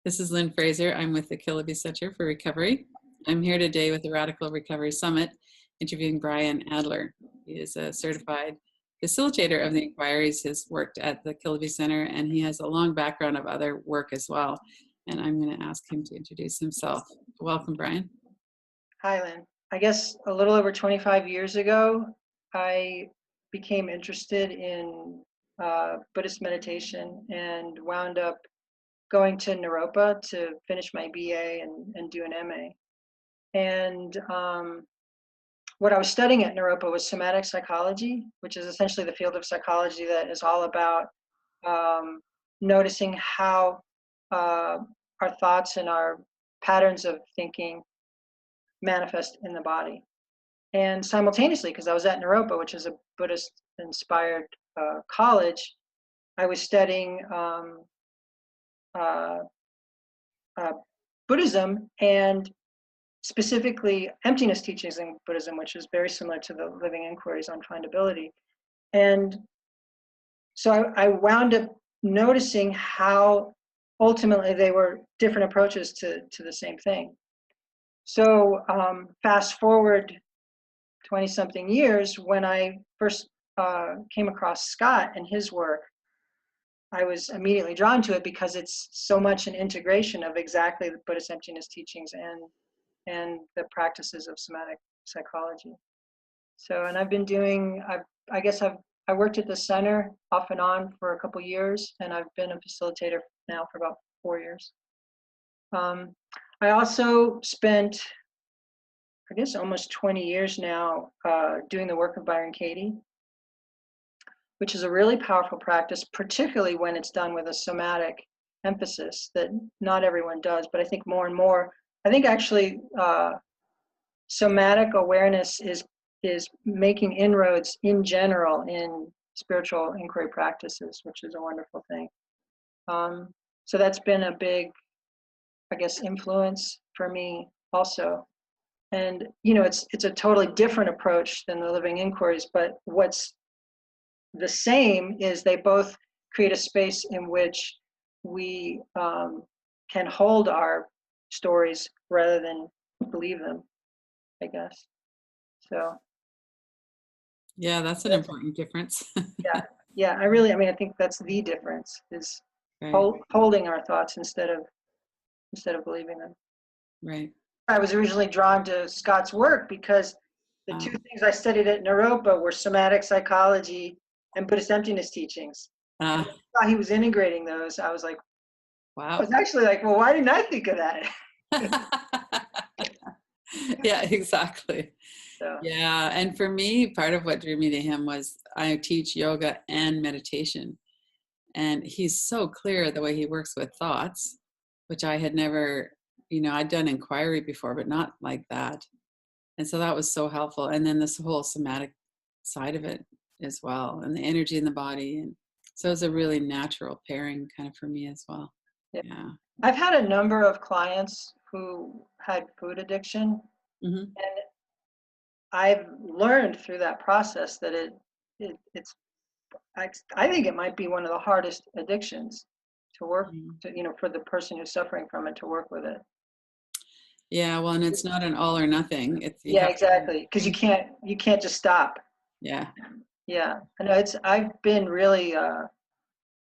This is Lynn Fraser. I'm with the Killaby Center for Recovery. I'm here today with the Radical Recovery Summit, interviewing Brian Adler. He is a certified facilitator of the inquiries. He's worked at the Killaby Center, and he has a long background of other work as well. And I'm going to ask him to introduce himself. Welcome, Brian. Hi, Lynn. I guess a little over 25 years ago, I became interested in Buddhist meditation and wound up going to Naropa to finish my BA and do an MA. And what I was studying at Naropa was somatic psychology, which is essentially the field of psychology that is all about noticing how our thoughts and our patterns of thinking manifest in the body. And simultaneously, because I was at Naropa, which is a Buddhist-inspired college, I was studying Buddhism, and specifically emptiness teachings in Buddhism, which is very similar to the living inquiries on findability. And so I wound up noticing how ultimately they were different approaches to the same thing. So fast forward 20-something years, when I first came across Scott and his work, I was immediately drawn to it because it's so much an integration of exactly the Buddhist emptiness teachings and the practices of somatic psychology. So, and I've been doing, I worked at the center off and on for a couple years, and I've been a facilitator now for about 4 years. I also spent, I guess, almost 20 years now doing the work of Byron Katie, which is a really powerful practice, particularly when it's done with a somatic emphasis that not everyone does, but I think more and more, I think actually somatic awareness is making inroads in general in spiritual inquiry practices, which is a wonderful thing. So that's been a big, I guess, influence for me also. And, you know, it's a totally different approach than the living inquiries, but what's the same is they both create a space in which we can hold our stories rather than believe them, I guess. So. Yeah, that's an important difference. Yeah, I think that's the difference, is Right. holding our thoughts instead of believing them. Right. I was originally drawn to Scott's work because the two things I studied at Naropa were somatic psychology and Buddhist emptiness teachings. And when I saw he was integrating those, I was like, wow. I was actually like, well, why didn't I think of that? Yeah, exactly. So. Yeah, and for me, part of what drew me to him was I teach yoga and meditation, and he's so clear the way he works with thoughts, which I had never, I'd done inquiry before, but not like that. And so that was so helpful. And then this whole somatic side of it as well, and the energy in the body. And so it was a really natural pairing kind of for me as well. Yeah. I've had a number of clients who had food addiction, and I've learned through that process that I think it might be one of the hardest addictions to work, for the person who's suffering from it, to work with it. Yeah, well, and it's not an all or nothing. Yeah, exactly, because you can't just stop. Yeah. Yeah, I know. I've been really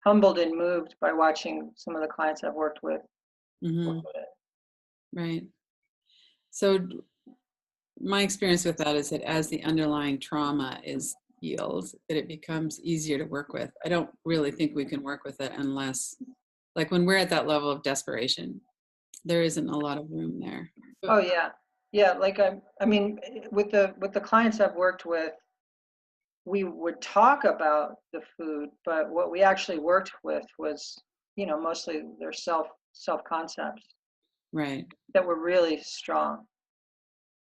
humbled and moved by watching some of the clients I've worked with. Work with it. Right. So my experience with that is that as the underlying trauma is healed, that it becomes easier to work with. I don't really think we can work with it unless, like when we're at that level of desperation, there isn't a lot of room there. Oh yeah. Like I mean, with the clients I've worked with, we would talk about the food, but what we actually worked with was, mostly their self concepts. Right. That were really strong.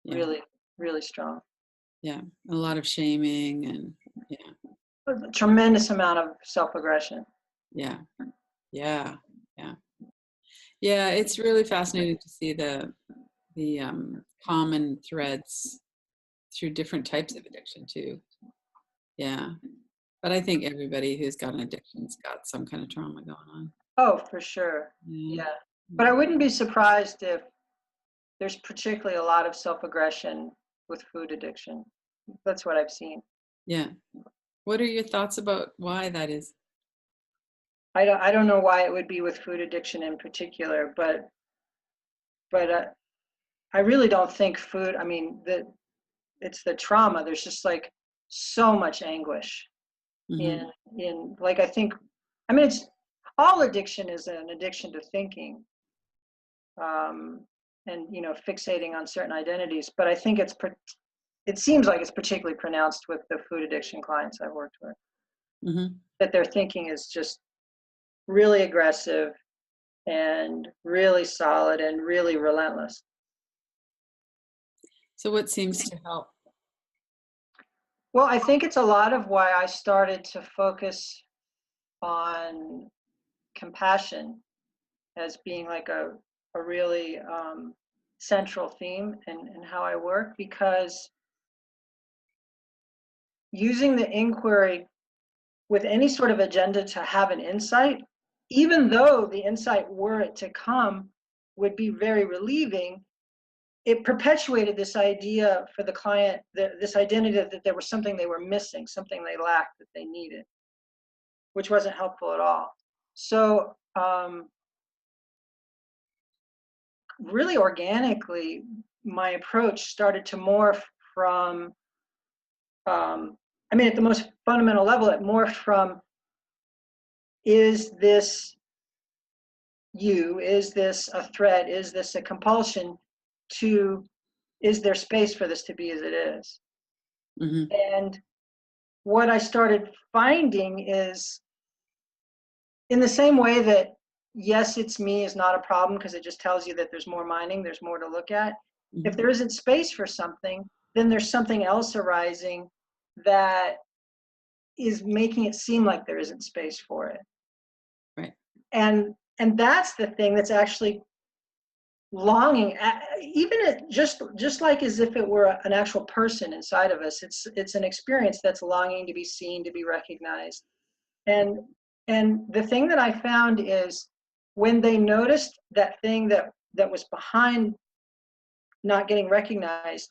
Yeah. Really, really strong. Yeah. A lot of shaming and A tremendous amount of self-aggression. Yeah. Yeah. Yeah. Yeah. It's really fascinating to see the common threads through different types of addiction too. Yeah. But I think everybody who's got an addiction's got some kind of trauma going on. Oh, for sure. Yeah. But I wouldn't be surprised if there's particularly a lot of self-aggression with food addiction. That's what I've seen. Yeah. What are your thoughts about why that is? I don't know why it would be with food addiction in particular, but I really don't think food. I mean, it's the trauma. There's just like so much anguish Mm-hmm. in like I think. I mean, it's all addiction is an addiction to thinking, um, and fixating on certain identities. But I think it seems like it's particularly pronounced with the food addiction clients I've worked with, Mm-hmm. that their thinking is just really aggressive and really solid and really relentless. So what seems to help? Well, I think it's a lot of why I started to focus on compassion as being like a really central theme in how I work, because using the inquiry with any sort of agenda to have an insight, even though the insight, were it to come, would be very relieving, it perpetuated this idea for the client, this identity that there was something they were missing, something they lacked that they needed, which wasn't helpful at all. So really organically, my approach started to morph from, I mean, at the most fundamental level, it morphed from, is this you? Is this a threat? Is this a compulsion? To, is there space for this to be as it is? Mm-hmm. And what I started finding is, in the same way that, yes, it's me is not a problem because it just tells you that there's more mining, there's more to look at. If Mm-hmm. there isn't space for something, then there's something else arising that is making it seem like there isn't space for it. Right. And that's the thing that's actually longing, even just like as if it were an actual person inside of us. It's an experience that's longing to be seen, to be recognized. And the thing that I found is, when they noticed that thing that was behind not getting recognized,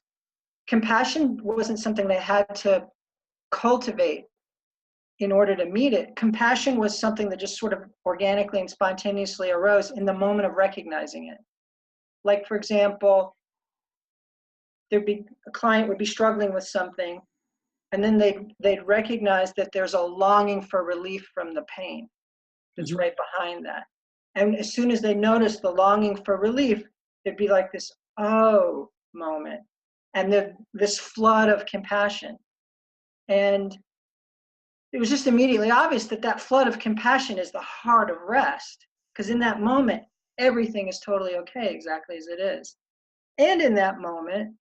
compassion wasn't something they had to cultivate in order to meet it. Compassion was something that just sort of organically and spontaneously arose in the moment of recognizing it. Like, for example, there'd be a client would be struggling with something, and then they'd recognize that there's a longing for relief from the pain that's Mm-hmm. right behind that. And as soon as they notice the longing for relief, there'd be like this oh moment, and this flood of compassion. And it was just immediately obvious that that flood of compassion is the heart of rest, because in that moment, everything is totally okay exactly as it is. And in that moment,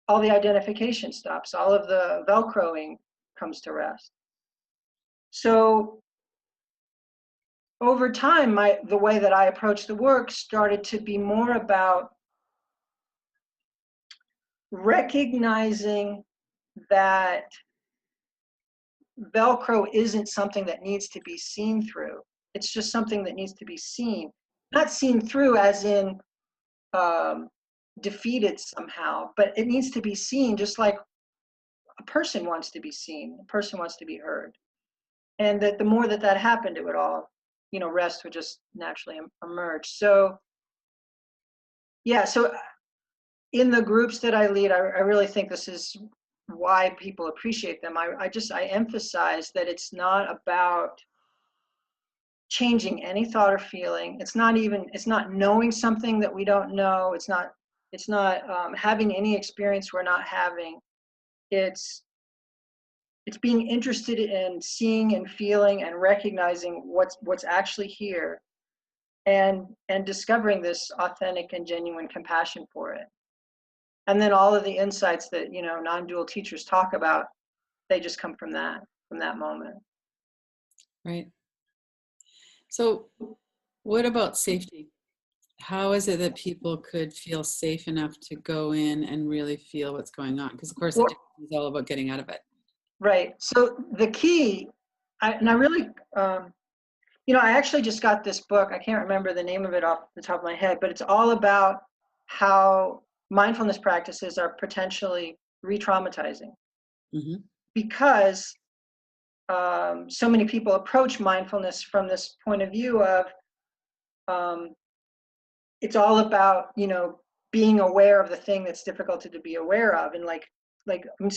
all the identification stops, all of the Velcroing comes to rest. So over time, the way that I approached the work started to be more about recognizing that Velcro isn't something that needs to be seen through. It's just something that needs to be seen. Not seen through as in defeated somehow, but it needs to be seen just like a person wants to be seen, a person wants to be heard. And that the more that happened, it would all, rest would just naturally emerge. So, yeah, so in the groups that I lead, I really think this is why people appreciate them. I emphasize that it's not about changing any thought or feeling. It's not knowing something that we don't know. It's not having any experience we're not having. It's being interested in seeing and feeling and recognizing what's actually here, and discovering this authentic and genuine compassion for it. And then all of the insights that non-dual teachers talk about, they just come from that moment. Right. So what about safety? How is it that people could feel safe enough to go in and really feel what's going on? Because of course Well, addiction is all about getting out of it. right. So the key, and I really, I actually just got this book. I can't remember the name of it off the top of my head, but it's all about how mindfulness practices are potentially re-traumatizing Mm-hmm. because so many people approach mindfulness from this point of view of um, it's all about being aware of the thing that's difficult to be aware of, and like I mean,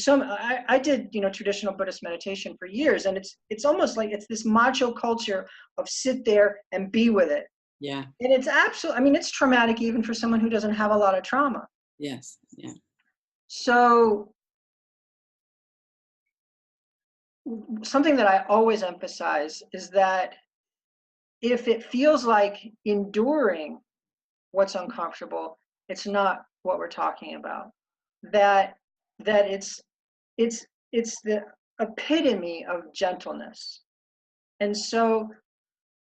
I did traditional Buddhist meditation for years, and it's almost like it's this macho culture of sit there and be with it, Yeah. and it's absolutely, I mean, it's traumatic even for someone who doesn't have a lot of trauma. Yes. Yeah. So something that I always emphasize is that if it feels like enduring what's uncomfortable, it's not what we're talking about. That that it's the epitome of gentleness. And so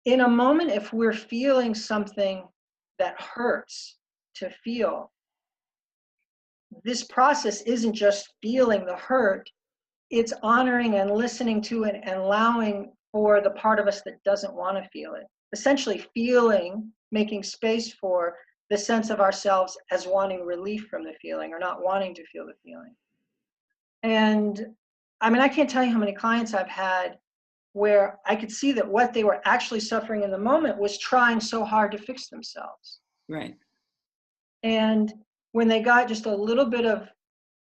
in a moment, if we're feeling something that hurts to feel, this process isn't just feeling the hurt, it's honoring and listening to it and allowing for the part of us that doesn't want to feel it. Essentially feeling, making space for the sense of ourselves as wanting relief from the feeling or not wanting to feel the feeling. And I mean, I can't tell you how many clients I've had where I could see that what they were actually suffering in the moment was trying so hard to fix themselves. Right. And when they got just a little bit of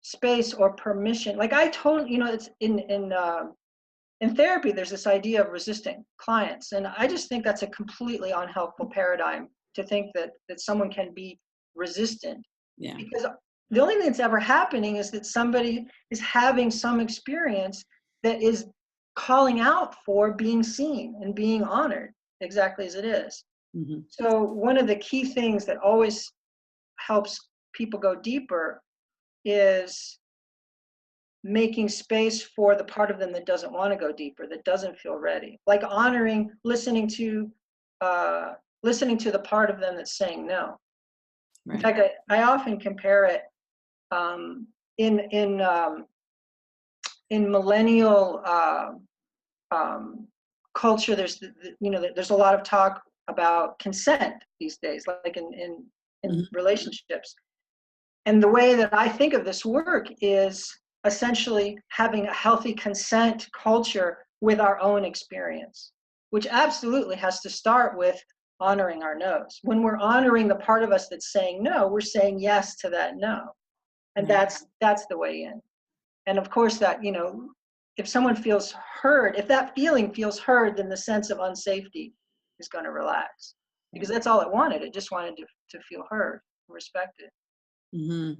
space or permission, like I told, it's in therapy, there's this idea of resisting clients. And I just think that's a completely unhelpful paradigm to think that someone can be resistant. Yeah. Because the only thing that's ever happening is that somebody is having some experience that is calling out for being seen and being honored exactly as it is. Mm-hmm. So one of the key things that always helps people go deeper is making space for the part of them that doesn't want to go deeper, that doesn't feel ready. Like honoring, listening to the part of them that's saying no. In Right. fact, I often compare it um, in in um, in millennial um, culture. There's a lot of talk about consent these days, like in Mm-hmm. relationships. And the way that I think of this work is essentially having a healthy consent culture with our own experience, which absolutely has to start with honoring our no's. When we're honoring the part of us that's saying no, we're saying yes to that no. And Right. that's the way in. And of course that, if someone feels heard, if that feeling feels heard, then the sense of unsafety is going to relax, because that's all it wanted. It just wanted to feel heard, respected. Mm-hmm.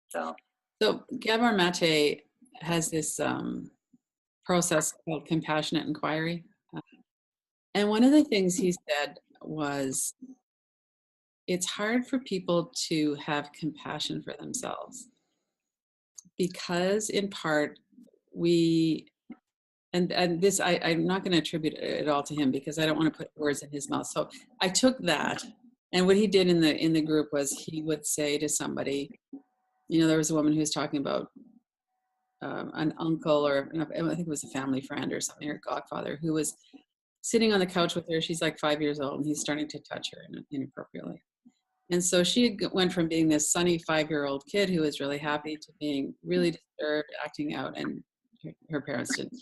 So So Gabor Mate has this process called compassionate inquiry. And one of the things he said was it's hard for people to have compassion for themselves because in part we and this I'm not going to attribute it all to him because I don't want to put words in his mouth. So I took that, and what he did in the group was he would say to somebody, there was a woman who was talking about an uncle or I think it was a family friend or something, or godfather, who was sitting on the couch with her. She's like 5 years old, and he's starting to touch her inappropriately. And so she went from being this sunny 5-year-old kid who was really happy to being really disturbed, acting out, and her parents didn't.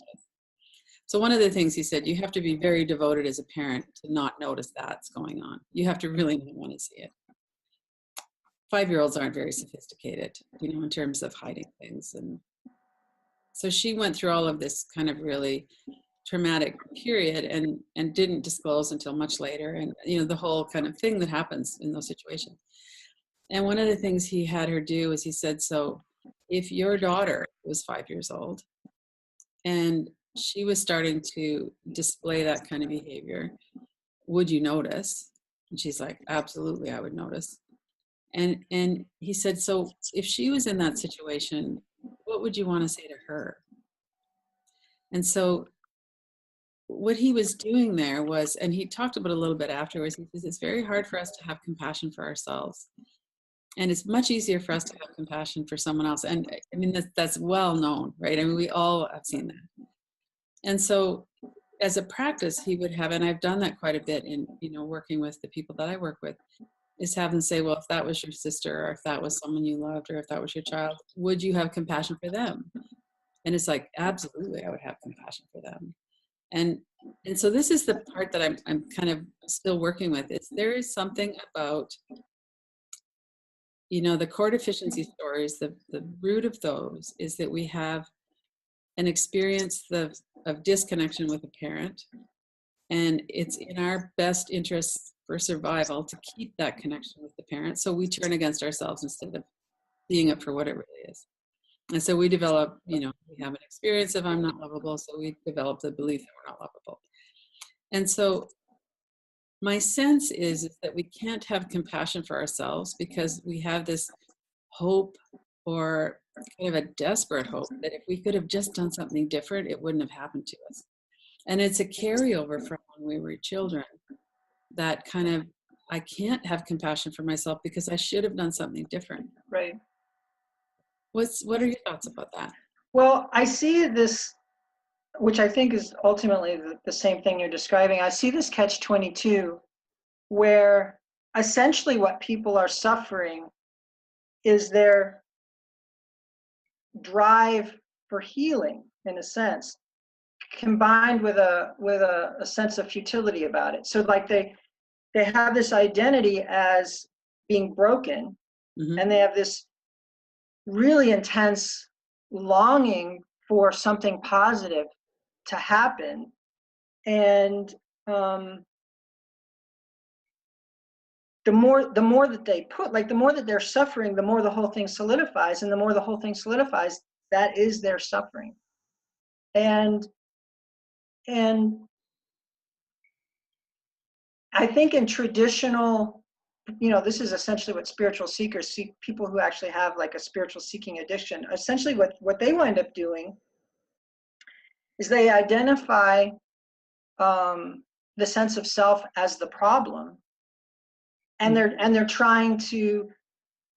So one of the things he said, you have to be very devoted as a parent to not notice that's going on. You have to really not want to see it. 5-year-olds aren't very sophisticated, in terms of hiding things. And so she went through all of this kind of really traumatic period and didn't disclose until much later. And, the whole kind of thing that happens in those situations. And one of the things he had her do is he said, so if your daughter was 5 years old and she was starting to display that kind of behavior, would you notice? And she's like, absolutely, I would notice. And he said, so if she was in that situation, what would you want to say to her? And so what he was doing there was, and he talked about it a little bit afterwards, he says, it's very hard for us to have compassion for ourselves. And it's much easier for us to have compassion for someone else. And I mean, that's well known, right? I mean, we all have seen that. And so as a practice, he would have, and I've done that quite a bit in, working with the people that I work with, is have them say, well, if that was your sister, or if that was someone you loved, or if that was your child, would you have compassion for them? And it's like, absolutely, I would have compassion for them. And and so this is the part that I'm kind of still working with, is there is something about, the core deficiency stories, the root of those is that we have an experience of disconnection with a parent, and it's in our best interest for survival to keep that connection with the parent. So we turn against ourselves instead of seeing it for what it really is. And so we develop, we have an experience of I'm not lovable, so we develop the belief that we're not lovable. And so my sense is that we can't have compassion for ourselves because we have this hope, or kind of a desperate hope, that if we could have just done something different, it wouldn't have happened to us. And it's a carryover from when we were children, that kind of, I can't have compassion for myself because I should have done something different. Right. What are your thoughts about that? Well, I see this, which I think is ultimately the same thing you're describing. I see this catch-22 where essentially what people are suffering is their drive for healing, in a sense, combined with a sense of futility about it. So like they have this identity as being broken, Mm-hmm. and they have this really intense longing for something positive to happen. And the more that they put, like the more that they're suffering, the more the whole thing solidifies, and the more the whole thing solidifies, that is their suffering. And I think in traditional, this is essentially what spiritual seekers seek, people who actually have like a spiritual seeking addiction. Essentially what they wind up doing is they identify the sense of self as the problem, and they're trying to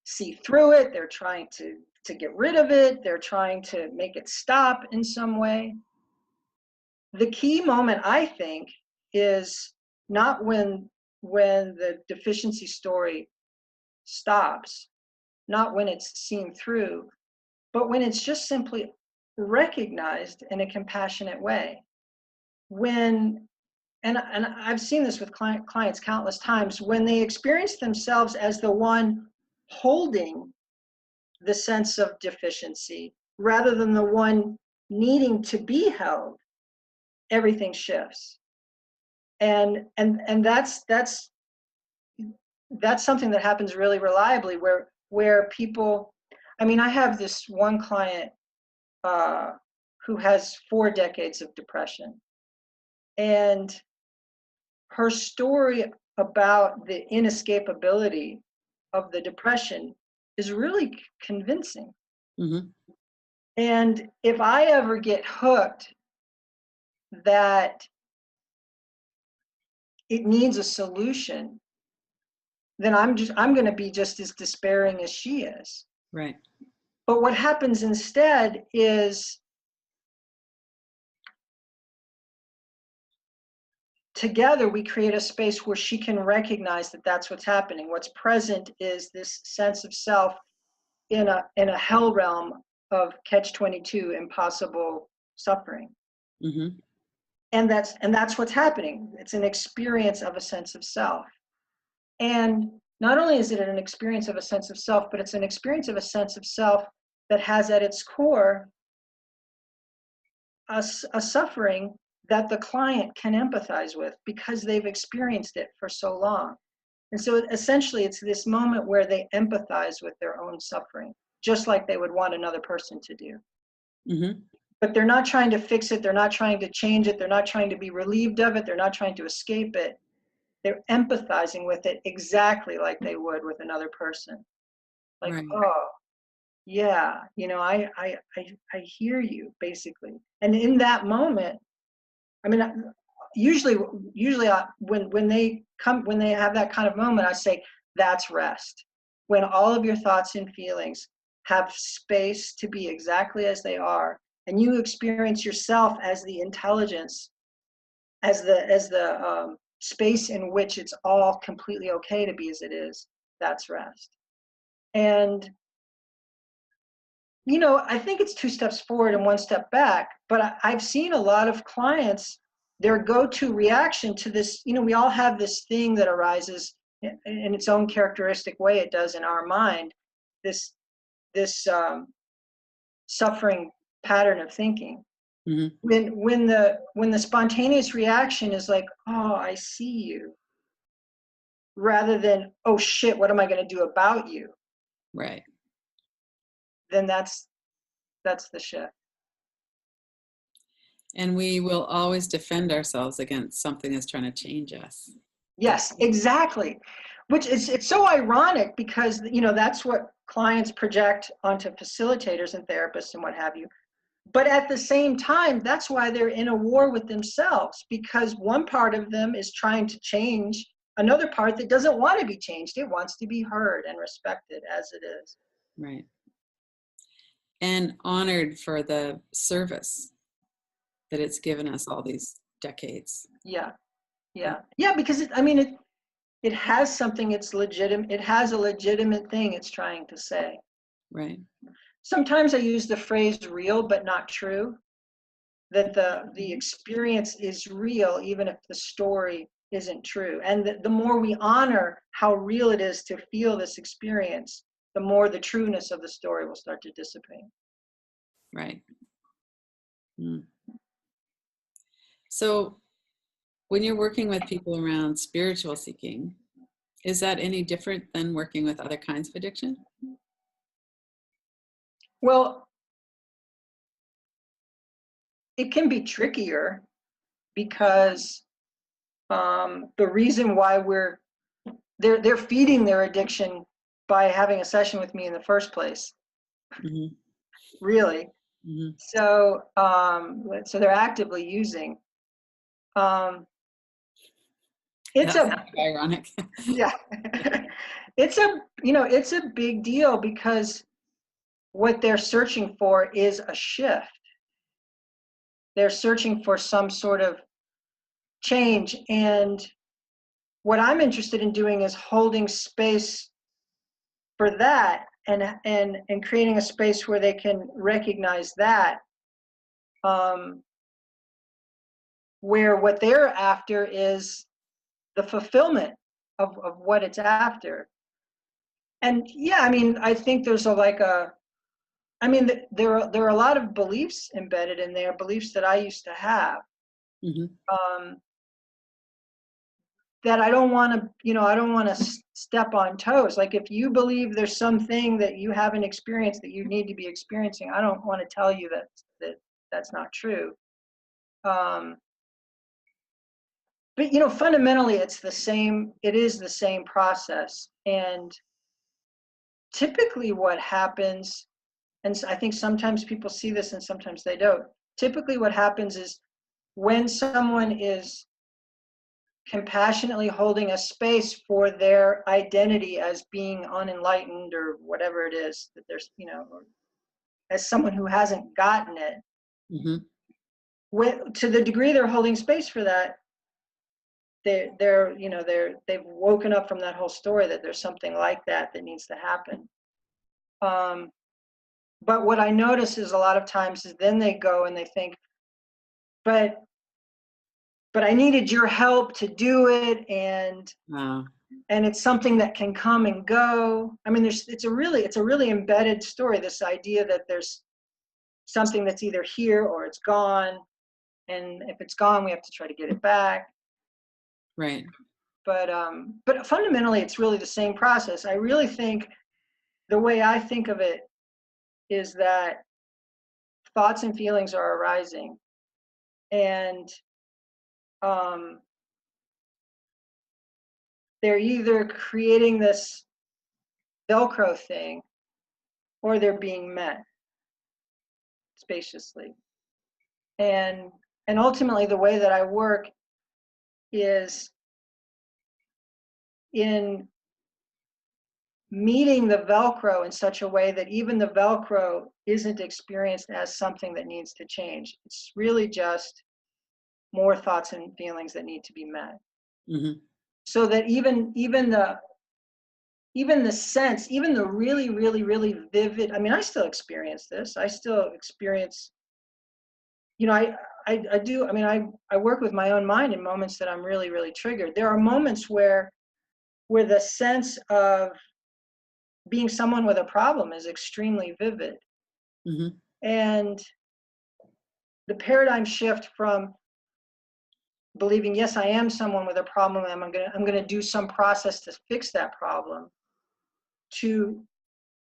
see through it. They're trying to get rid of it. They're trying to make it stop in some way. The key moment, I think, is not when the deficiency story stops, not when it's seen through, but when it's just simply recognized in a compassionate way. When, and I've seen this with clients countless times, when they experience themselves as the one holding the sense of deficiency rather than the one needing to be held, everything shifts. And that's something that happens really reliably, where people, I mean, I have this one client who has 4 decades of depression, and her story about the inescapability of the depression is really convincing. Mm-hmm. And if I ever get hooked that it needs a solution, then I'm going to be just as despairing as she is. Right. But what happens instead is, together we create a space where she can recognize that that's what's happening. What's present is this sense of self in a hell realm of catch-22, impossible suffering. Mm-hmm. And that's what's happening. It's an experience of a sense of self. And not only is it an experience of a sense of self, but it's an experience of a sense of self that has at its core a suffering that the client can empathize with because they've experienced it for so long. And so essentially it's this moment where they empathize with their own suffering, just like they would want another person to do. Mm-hmm. But they're not trying to fix it. They're not trying to change it. They're not trying to be relieved of it. They're not trying to escape it. They're empathizing with it exactly like they would with another person. Like, Right. oh, yeah, I hear you, basically. And in that moment, I mean, usually when they have that kind of moment, I say, that's rest. When all of your thoughts and feelings have space to be exactly as they are, and you experience yourself as the intelligence as the space in which it's all completely okay to be as it is. That's rest. And I think it's 2 steps forward and 1 step back, but I've seen a lot of clients, their go-to reaction to this, we all have this thing that arises in its own characteristic way. It does in our mind, this suffering pattern of thinking. Mm-hmm. When the spontaneous reaction is like, oh, I see you, rather than, oh shit, what am I going to do about you? Right. Then that's the shift. And we will always defend ourselves against something that's trying to change us. Yes, exactly. Which is, it's so ironic because, that's what clients project onto facilitators and therapists and what have you. But at the same time, that's why they're in a war with themselves, because one part of them is trying to change another part that doesn't want to be changed. It wants to be heard and respected as it is. Right. And honored for the service that it's given us all these decades. Yeah. Yeah, because it has something, it's legitimate. It has a legitimate thing it's trying to say. Right. Sometimes I use the phrase real but not true, that the experience is real even if the story isn't true. And the more we honor how real it is to feel this experience, the more the trueness of the story will start to dissipate. Right. Mm. So when you're working with people around spiritual seeking, is that any different than working with other kinds of addiction? Well, it can be trickier because the reason why they're feeding their addiction by having a session with me in the first place. Mm-hmm. Really. Mm-hmm. So they're actively using. It's That's a ironic. Yeah. It's a big deal because what they're searching for is a shift. They're searching for some sort of change, and what I'm interested in doing is holding space for that, and creating a space where they can recognize that, where what they're after is the fulfillment of what it's after. And yeah, I think there's there are a lot of beliefs embedded in there, beliefs that I used to have, Mm-hmm. that I don't want to step on toes. Like, if you believe there's something that you haven't experienced that you need to be experiencing, I don't want to tell you that's not true. But fundamentally, it is the same process. And typically what happens, and I think sometimes people see this and sometimes they don't. Typically what happens is when someone is compassionately holding a space for their identity as being unenlightened or whatever it is that there's, as someone who hasn't gotten it, Mm-hmm. to the degree they're holding space for that, they've woken up from that whole story that there's something like that needs to happen. But what I notice is a lot of times is then they go and they think, but I needed your help to do it, and Wow. and it's something that can come and go. It's a really embedded story, this idea that there's something that's either here or it's gone, and if it's gone, we have to try to get it back. Right. But fundamentally, it's really the same process. I really think the way I think of it is that thoughts and feelings are arising, and they're either creating this Velcro thing or they're being met spaciously. And ultimately, the way that I work is in meeting the Velcro in such a way that even the Velcro isn't experienced as something that needs to change. It's really just more thoughts and feelings that need to be met. Mm-hmm. So that even the sense, even the really, really, really vivid, I mean, I still experience this. I still experience, you know, I do, I mean, I work with my own mind in moments that I'm really, really triggered. There are moments where the sense of being someone with a problem is extremely vivid. Mm-hmm. And the paradigm shift from believing, yes, I am someone with a problem, and I'm gonna do some process to fix that problem, to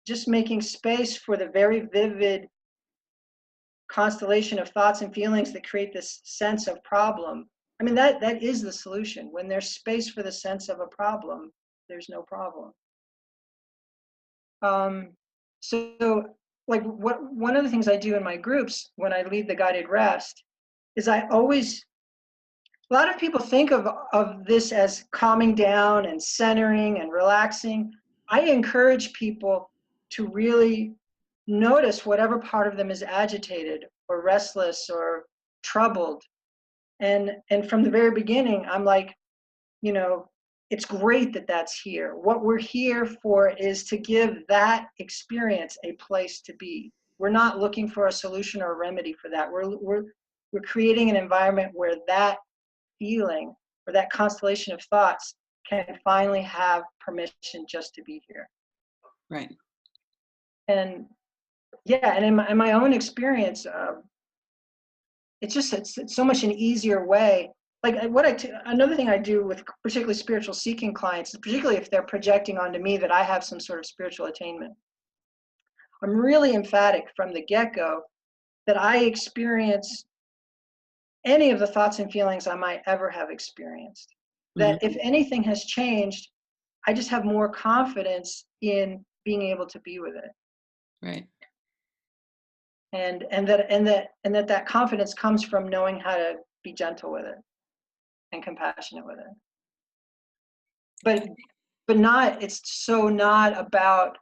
just making space for the very vivid constellation of thoughts and feelings that create this sense of problem. I mean, that is the solution. When there's space for the sense of a problem, there's no problem. So like one of the things I do in my groups when I lead the guided rest is a lot of people think of this as calming down and centering and relaxing. I encourage people to really notice whatever part of them is agitated or restless or troubled. And from the very beginning, I'm like, you know, it's great that that's here. What we're here for is to give that experience a place to be. We're not looking for a solution or a remedy for that. We're creating an environment where that feeling or that constellation of thoughts can finally have permission just to be here. Right. And yeah, and in my own experience, it's so much an easier way. Like another thing I do with particularly spiritual seeking clients, particularly if they're projecting onto me that I have some sort of spiritual attainment, I'm really emphatic from the get-go that I experience any of the thoughts and feelings I might ever have experienced. That Mm-hmm. if anything has changed, I just have more confidence in being able to be with it. Right. And that confidence comes from knowing how to be gentle with it and compassionate with it. But it's so not about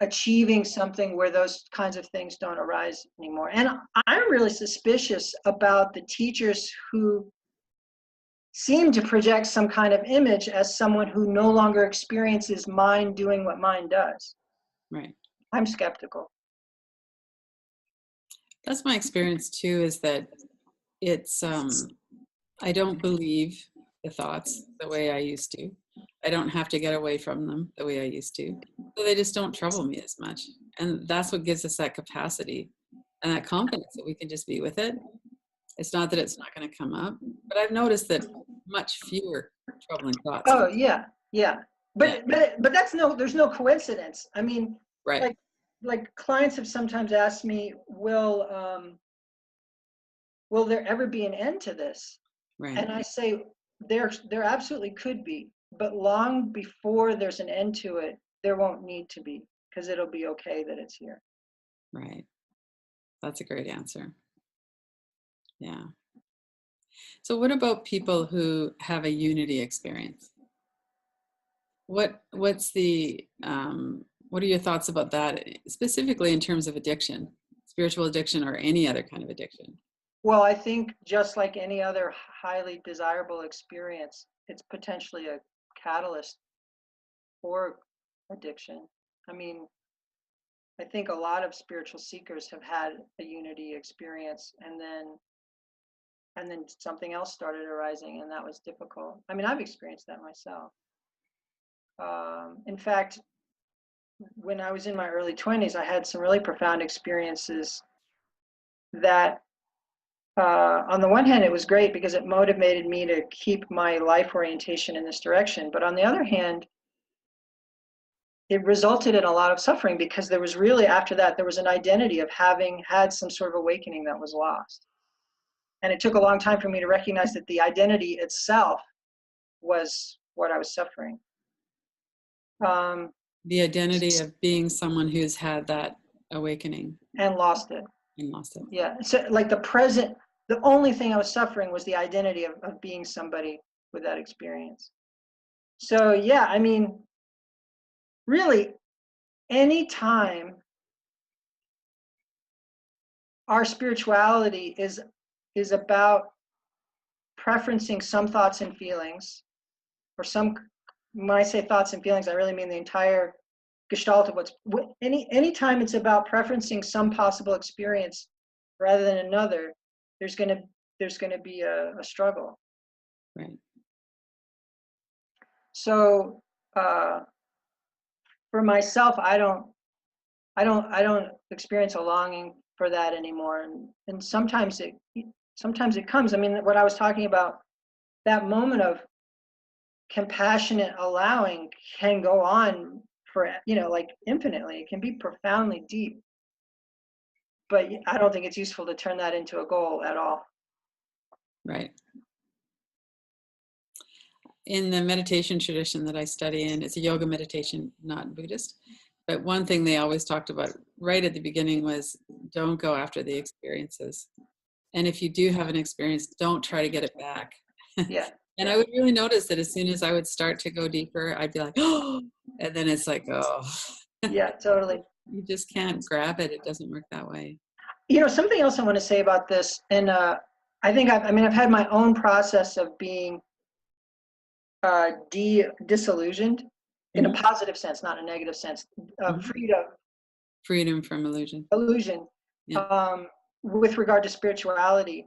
achieving something where those kinds of things don't arise anymore. And I'm really suspicious about the teachers who seem to project some kind of image as someone who no longer experiences mind doing what mind does. Right. I'm skeptical. That's my experience too, is that it's I don't believe the thoughts the way I used to. I don't have to get away from them the way I used to. So they just don't trouble me as much. And that's what gives us that capacity and that confidence that we can just be with it. It's not that it's not going to come up, but I've noticed that much fewer troubling thoughts. Oh yeah, yeah. Yeah. But there's no coincidence. I mean, Right. like clients have sometimes asked me, will there ever be an end to this? Right. And I say there absolutely could be, but long before there's an end to it, there won't need to be, because it'll be okay that it's here. Right. That's a great answer. Yeah. So what about people who have a unity experience? What's the what are your thoughts about that, specifically in terms of addiction, spiritual addiction, or any other kind of addiction? Well, I think just like any other highly desirable experience, it's potentially a catalyst for addiction. I mean, I think a lot of spiritual seekers have had a unity experience, and then something else started arising, and that was difficult. I mean, I've experienced that myself. In fact, when I was in my early 20s, I had some really profound experiences that, on the one hand, it was great because it motivated me to keep my life orientation in this direction. But on the other hand, it resulted in a lot of suffering because there was really, after that, there was an identity of having had some sort of awakening that was lost. And it took a long time for me to recognize that the identity itself was what I was suffering. The identity of being someone who's had that awakening And lost it. and lost it. Yeah. So like the only thing I was suffering was the identity of being somebody with that experience. So yeah, I mean, really, anytime our spirituality is about preferencing some thoughts and feelings, or some, when I say thoughts and feelings, I really mean the entire gestalt of any time it's about preferencing some possible experience rather than another, there's going to be a struggle. Right. So for myself, I don't experience a longing for that anymore, and sometimes it comes. I mean, what I was talking about, that moment of compassionate allowing can go on for, like infinitely. It can be profoundly deep, but I don't think it's useful to turn that into a goal at all. Right. In the meditation tradition that I study in, it's a yoga meditation, not Buddhist. But one thing they always talked about right at the beginning was don't go after the experiences. And if you do have an experience, don't try to get it back. Yeah. And I would really notice that as soon as I would start to go deeper, I'd be like, oh, and then it's like, oh. Yeah, totally. You just can't grab it. It doesn't work that way. Something else I want to say about this, and I think I've had my own process of being disillusioned in a positive sense, not a negative sense, Freedom from illusion. illusion, Yeah. with regard to spirituality.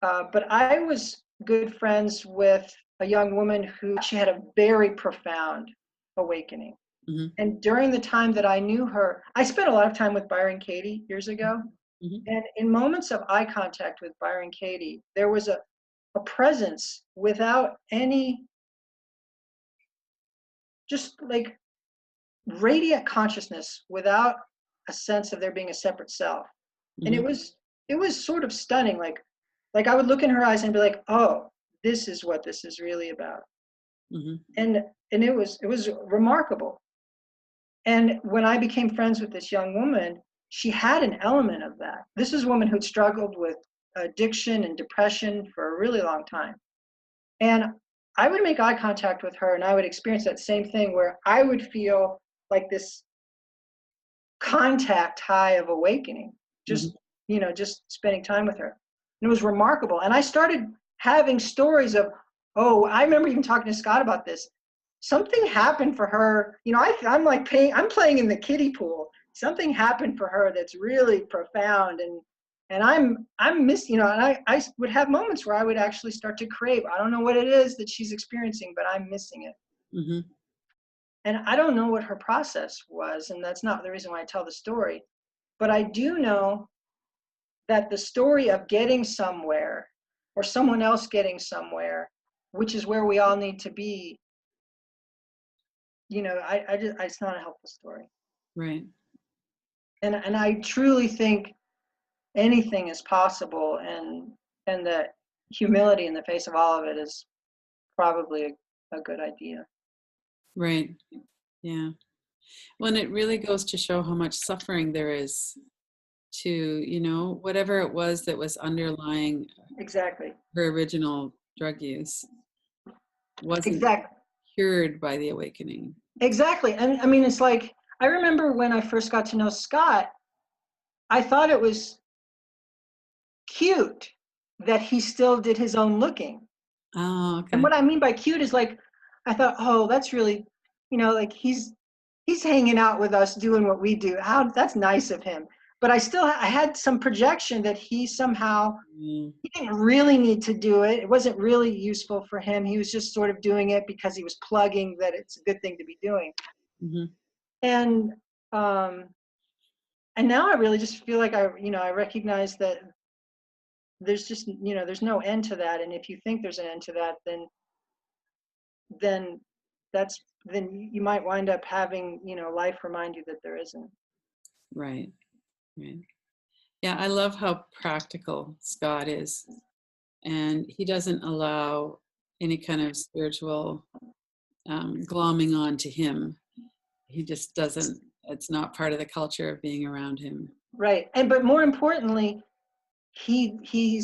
But I was good friends with a young woman who she had a very profound awakening. Mm-hmm. And during the time that I knew her, I spent a lot of time with Byron Katie years ago. Mm-hmm. And in moments of eye contact with Byron Katie, there was a presence without any, just like radiant consciousness without a sense of there being a separate self. And Mm-hmm. it was sort of stunning. Like I would look in her eyes and be like, oh, this is what this is really about. Mm-hmm. And it was remarkable. And when I became friends with this young woman, she had an element of that. This is a woman who'd struggled with addiction and depression for a really long time. And I would make eye contact with her and I would experience that same thing where I would feel like this contact high of awakening, Mm-hmm. just spending time with her. And it was remarkable. And I started having stories of, oh, I remember even talking to Scott about this. Something happened for her. I'm playing in the kiddie pool. Something happened for her that's really profound. And I'm missing, and I would have moments where I would actually start to crave. I don't know what it is that she's experiencing, but I'm missing it. Mm-hmm. And I don't know what her process was, and that's not the reason why I tell the story. But I do know that the story of getting somewhere or someone else getting somewhere, which is where we all need to be, it's not a helpful story. Right. And I truly think anything is possible, and that humility in the face of all of it is probably a good idea. Right. Yeah. Well, and it really goes to show how much suffering there is to, whatever it was that was underlying Exactly. her original drug use wasn't Exactly. cured by the awakening. Exactly. And I mean, it's like, I remember when I first got to know Scott, I thought it was cute that he still did his own looking. Oh, And okay. what I mean by cute is like, I thought, oh, that's really, like he's hanging out with us doing what we do. That's nice of him. But I had some projection that he somehow, Mm. he didn't really need to do it. It wasn't really useful for him. He was just sort of doing it because he was plugging that it's a good thing to be doing. Mm-hmm. And and now I really just feel like I recognize that there's just, there's no end to that. And if you think there's an end to that, then then you might wind up having, life remind you that there isn't. Right. Right. Yeah, I love how practical Scott is. And he doesn't allow any kind of spiritual glomming on to him. He just doesn't, it's not part of the culture of being around him. Right. But more importantly, he He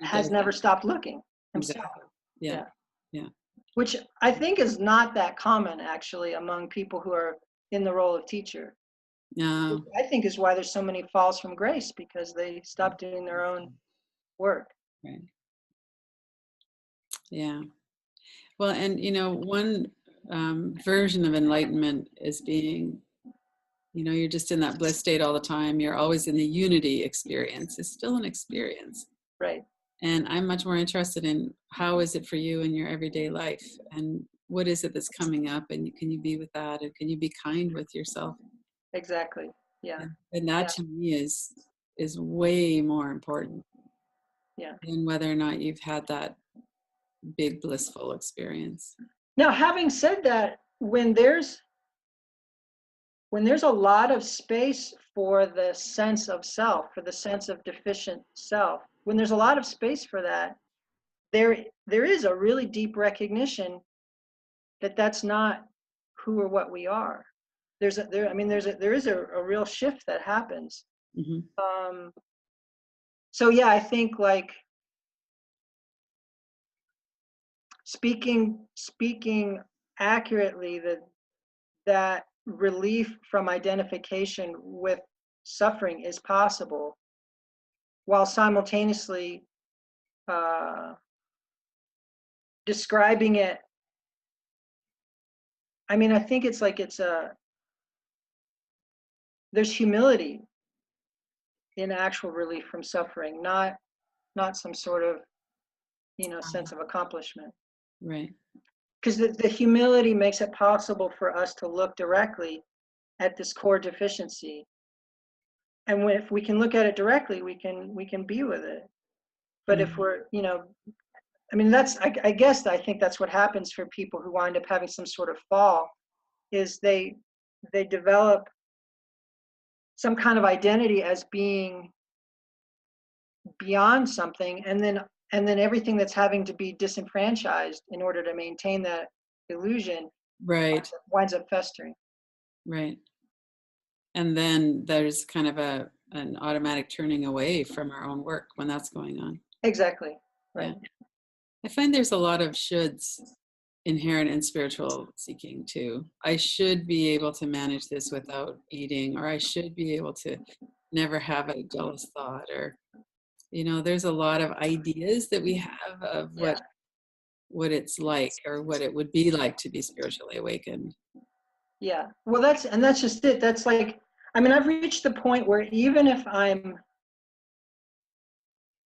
has does never stopped looking himself. exactly. Yeah. Yeah. Yeah. Which I think is not that common actually among people who are in the role of teacher. No. I think is why there's so many falls from grace, because they stop doing their own work. Right. Yeah. Well, and one version of enlightenment is being, you're just in that bliss state all the time. You're always in the unity experience. It's still an experience. Right. And I'm much more interested in how is it for you in your everyday life, and what is it that's coming up, and can you be with that, and can you be kind with yourself? Exactly. Yeah. And that Yeah. to me is way more important Yeah. than whether or not you've had that big blissful experience. Now, having said that, when there's a lot of space for the sense of self, for the sense of deficient self, when there's a lot of space for that, there is a really deep recognition that that's not who or what we are. There is a real shift that happens. Hmm. Um, so yeah, I think like speaking accurately, that relief from identification with suffering is possible, while simultaneously uh, describing it. I mean, I think it's like there's humility in actual relief from suffering, not some sort of sense of accomplishment. Right. Because the humility makes it possible for us to look directly at this core deficiency, and if we can look at it directly, we can be with it. But if Mhm. we're, I mean, I guess I think that's what happens for people who wind up having some sort of fall, is they develop some kind of identity as being beyond something, and then everything that's having to be disenfranchised in order to maintain that illusion Right. winds up festering. Right. And then there's kind of an automatic turning away from our own work when that's going on. Exactly. Yeah. Right. I find there's a lot of shoulds inherent in spiritual seeking too. I should be able to manage this without eating, or I should be able to never have a jealous thought, or there's a lot of ideas that we have of Yeah. what it's like, or what it would be like to be spiritually awakened. Yeah. Well, that's just it. That's like, I mean, I've reached the point where even if I'm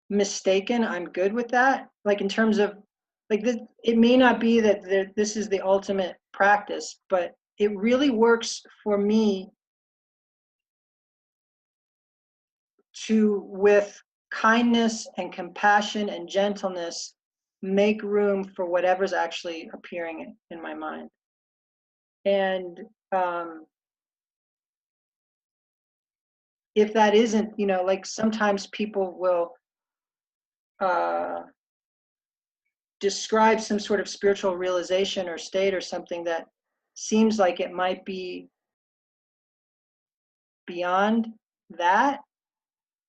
mistaken, I'm good with that. Like in terms of like this, it may not be that this is the ultimate practice, but it really works for me to, with kindness and compassion and gentleness, make room for whatever's actually appearing in my mind. And if that isn't, like sometimes people will uh, describe some sort of spiritual realization or state or something that seems like it might be beyond that.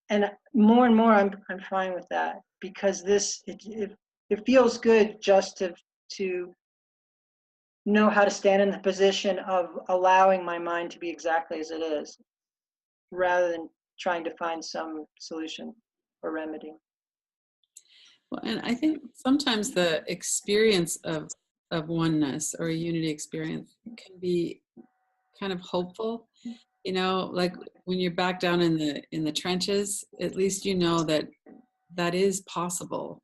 And more I'm fine with that, because it feels good just to know how to stand in the position of allowing my mind to be exactly as it is, rather than trying to find some solution or remedy. Well, and I think sometimes the experience of oneness or a unity experience can be kind of hopeful. Like when you're back down in the trenches, at least you know that that is possible.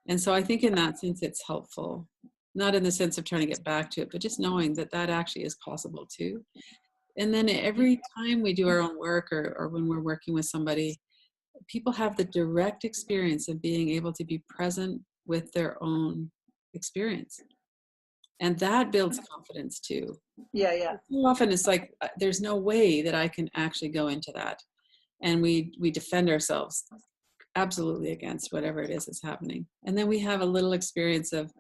And so I think in that sense it's helpful. Not in the sense of trying to get back to it, but just knowing that that actually is possible too. And then every time we do our own work, or when we're working with somebody, people have the direct experience of being able to be present with their own experience. And that builds confidence too. Yeah, yeah, So often it's like, there's no way that I can actually go into that. And we defend ourselves absolutely against whatever it is that's happening. And then we have a little experience of,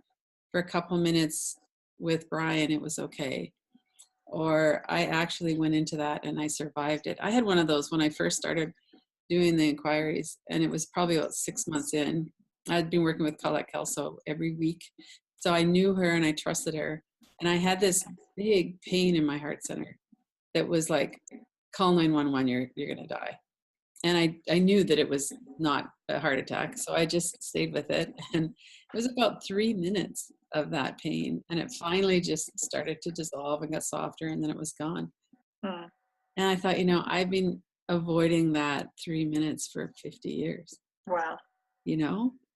for a couple minutes with Brian, it was okay. Or I actually went into that and I survived it. I had one of those when I first started doing the inquiries, and it was probably about 6 months in. I'd been working with Colette Kelso every week, so I knew her and I trusted her. And I had this big pain in my heart center that was like, call 911, you're gonna die. And I knew that it was not a heart attack, so I just stayed with it. It was about 3 minutes of that pain, and it finally just started to dissolve and got softer, and then it was gone. Hmm. And I thought, I've been avoiding that 3 minutes for 50 years, Wow.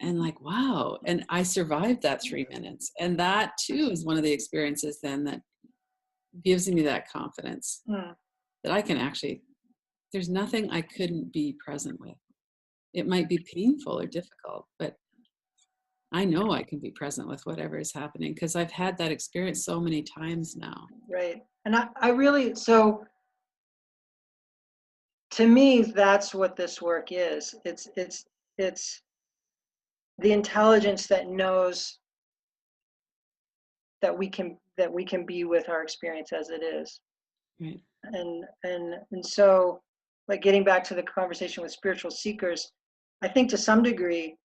and like, wow. And I survived that 3 minutes. And that too is one of the experiences then that gives me that confidence Hmm. that I can actually, there's nothing I couldn't be present with. It might be painful or difficult, but I know I can be present with whatever is happening because I've had that experience so many times now. Right. And I really, so to me, that's what this work is. It's the intelligence that knows that we can be with our experience as it is. Right. And so, like, getting back to the conversation with spiritual seekers, I think to some degree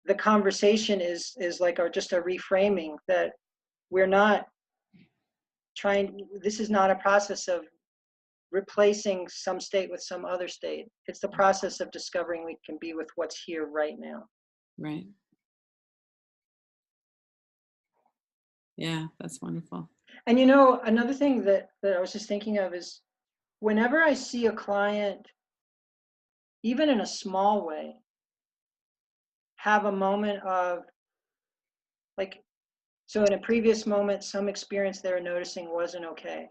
the conversation is like just a reframing that we're not trying, this is not a process of replacing some state with some other state. It's the process of discovering we can be with what's here right now. Right. Yeah, that's wonderful. And another thing that I was just thinking of is whenever I see a client, even in a small way, have a moment of, like, so in a previous moment, some experience they were noticing wasn't okay.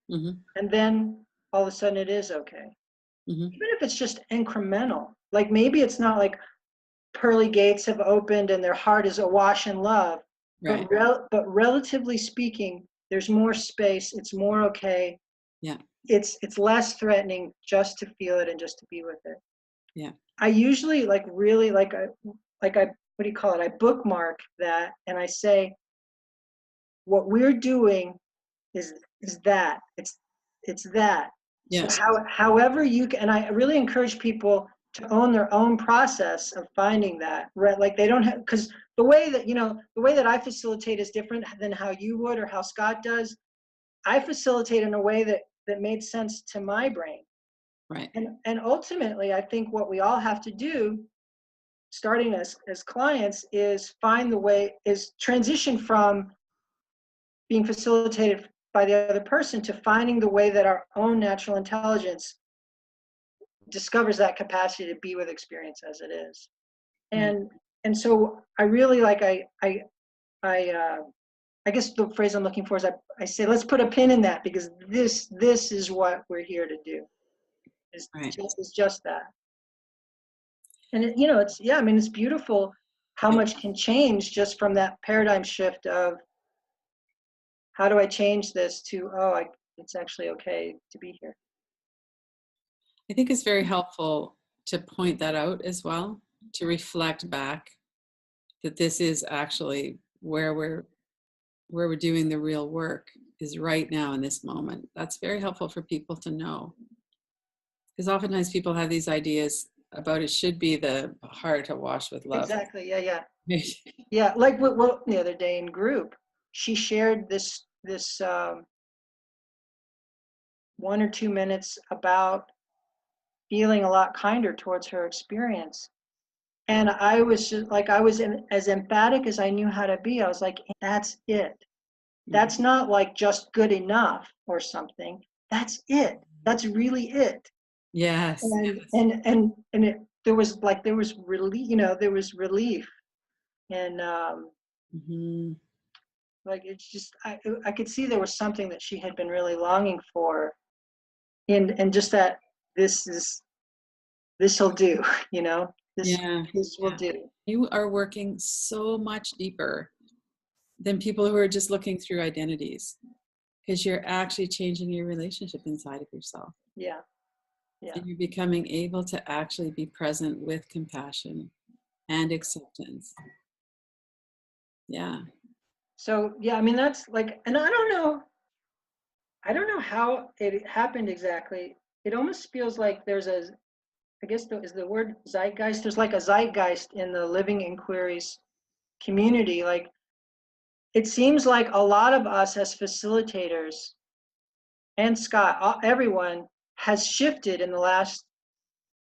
Hmm. And then all of a sudden it is okay. Hmm. Even if it's just incremental. Like maybe it's not like pearly gates have opened and their heart is awash in love, but Right. relatively speaking, there's more space. It's more okay. Yeah. It's less threatening just to feel it and just to be with it. Yeah. I usually like really like I what do you call it? I bookmark that and I say what we're doing is that it's that. So Yeah. however you can, and I really encourage people to own their own process of finding that, right? Like they don't have, because the way that I facilitate is different than how you would or how Scott does. I facilitate in a way that made sense to my brain. Right. And ultimately I think what we all have to do, starting as clients, is find the way, is transition from being facilitated by the other person to finding the way that our own natural intelligence discovers that capacity to be with experience as it is. Right. And so I really like, I guess the phrase I'm looking for is I say let's put a pin in that, because this is what we're here to do, Right. is just that. And it's, yeah, I mean, it's beautiful how Yeah. much can change just from that paradigm shift of how do I change this to, it's actually okay to be here. I think it's very helpful to point that out as well, to reflect back that this is actually where we're doing the real work is right now in this moment. That's very helpful for people to know. Because oftentimes people have these ideas about it should be the heart awash with love. Exactly. Yeah. Yeah. Like what the other day in group, she shared this 1 or 2 minutes about feeling a lot kinder towards her experience. And I was just like, as emphatic as I knew how to be. I was like, that's it. Mhm. That's not like just good enough or something. That's it. That's really it. Yes. And there was relief, there was relief. And Hmm. like it's just, I could see there was something that she had been really longing for, and just that this'll do, this Yeah. this will Yeah. do. You are working so much deeper than people who are just looking through identities because you're actually changing your relationship inside of yourself. Yeah, yeah. And you're becoming able to actually be present with compassion and acceptance. Yeah. So yeah, I mean that's like, and I don't know how it happened exactly. It almost feels like there's I guess is the word zeitgeist. There's like a zeitgeist in the living inquiries community. Like it seems like a lot of us as facilitators, and Scott, everyone has shifted in the last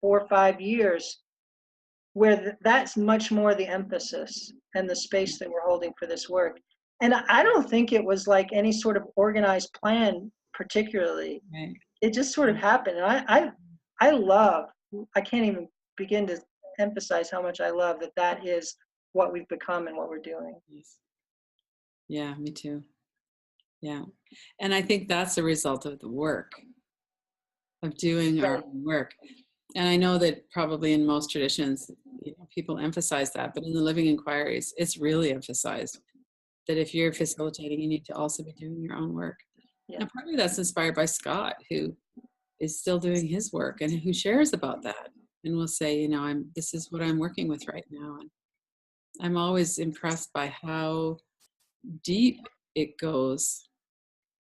4 or 5 years where that's much more the emphasis and the space that we're holding for this work. And I don't think it was like any sort of organized plan particularly. Right. It just sort of happened. And I love, I can't even begin to emphasize how much I love that that is what we've become and what we're doing. Yes. Yeah, me too. Yeah. And I think that's a result of the work, of doing our Right. own work. And I know that probably in most traditions, people emphasize that, but in the living inquiries, it's really emphasized that if you're facilitating, you need to also be doing your own work. Yeah. And partly that's inspired by Scott, who is still doing his work and who shares about that and will say, this is what I'm working with right now. And I'm always impressed by how deep it goes.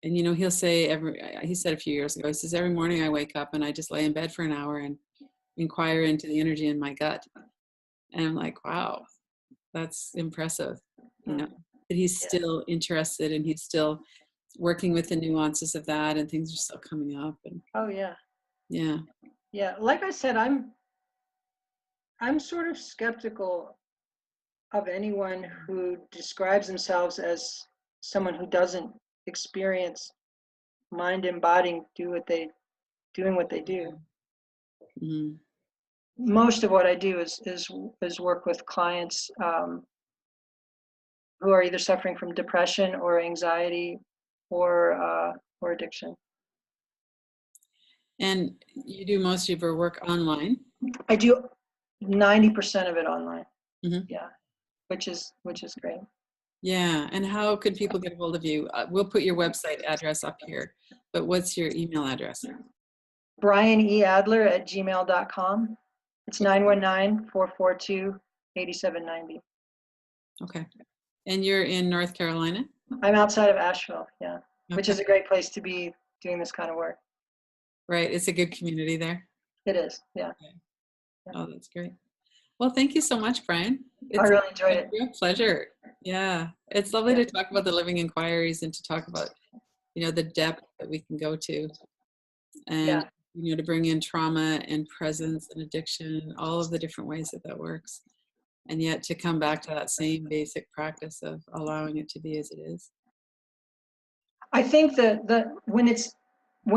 And he'll say he said a few years ago, he says, every morning I wake up and I just lay in bed for an hour and inquire into the energy in my gut. And I'm like, wow, that's impressive, that he's Yeah. still interested and he's still working with the nuances of that, and things are still coming up. And Oh yeah. yeah. Yeah. Like I said, I'm sort of skeptical of anyone who describes themselves as someone who doesn't experience mind embodying doing what they do. Mm-hmm. Most of what I do is work with clients who are either suffering from depression or anxiety or addiction. And you do most of your work online? I do 90% of it online. Mm-hmm. Yeah, which is great. Yeah. And how can people get a hold of you? We'll put your website address up here, but what's your email address? BrianEAdler@gmail.com. It's 919-442-8790. Okay. And you're in North Carolina? I'm outside of Asheville, yeah, which Okay. is a great place to be doing this kind of work. Right. It's a good community there. It is, yeah. Okay. Oh, that's great. Well, thank you so much, Brian. I It's really enjoyed a it. real pleasure. Yeah. It's lovely Yeah. to talk about the living inquiries and to talk about, the depth that we can go to, and, Yeah. to bring in trauma and presence and addiction, all of the different ways that works. And yet to come back to that same basic practice of allowing it to be as it is. I think that when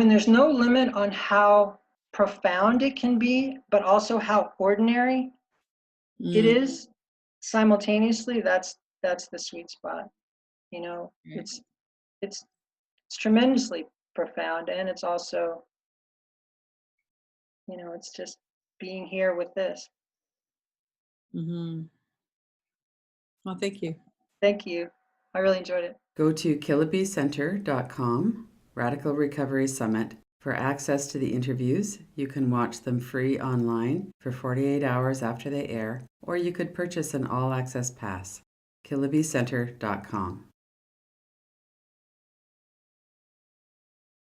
there's no limit on how profound it can be, but also how ordinary it Mm, is simultaneously, that's the sweet spot. right. It's tremendously profound, and it's also, it's just being here with this. Mm-hmm. Well, thank you. Thank you. I really enjoyed it. Go to KillabCenter.com, Radical Recovery Summit, for access to the interviews. You can watch them free online for 48 hours after they air, or you could purchase an all-access pass. KillabCenter.com.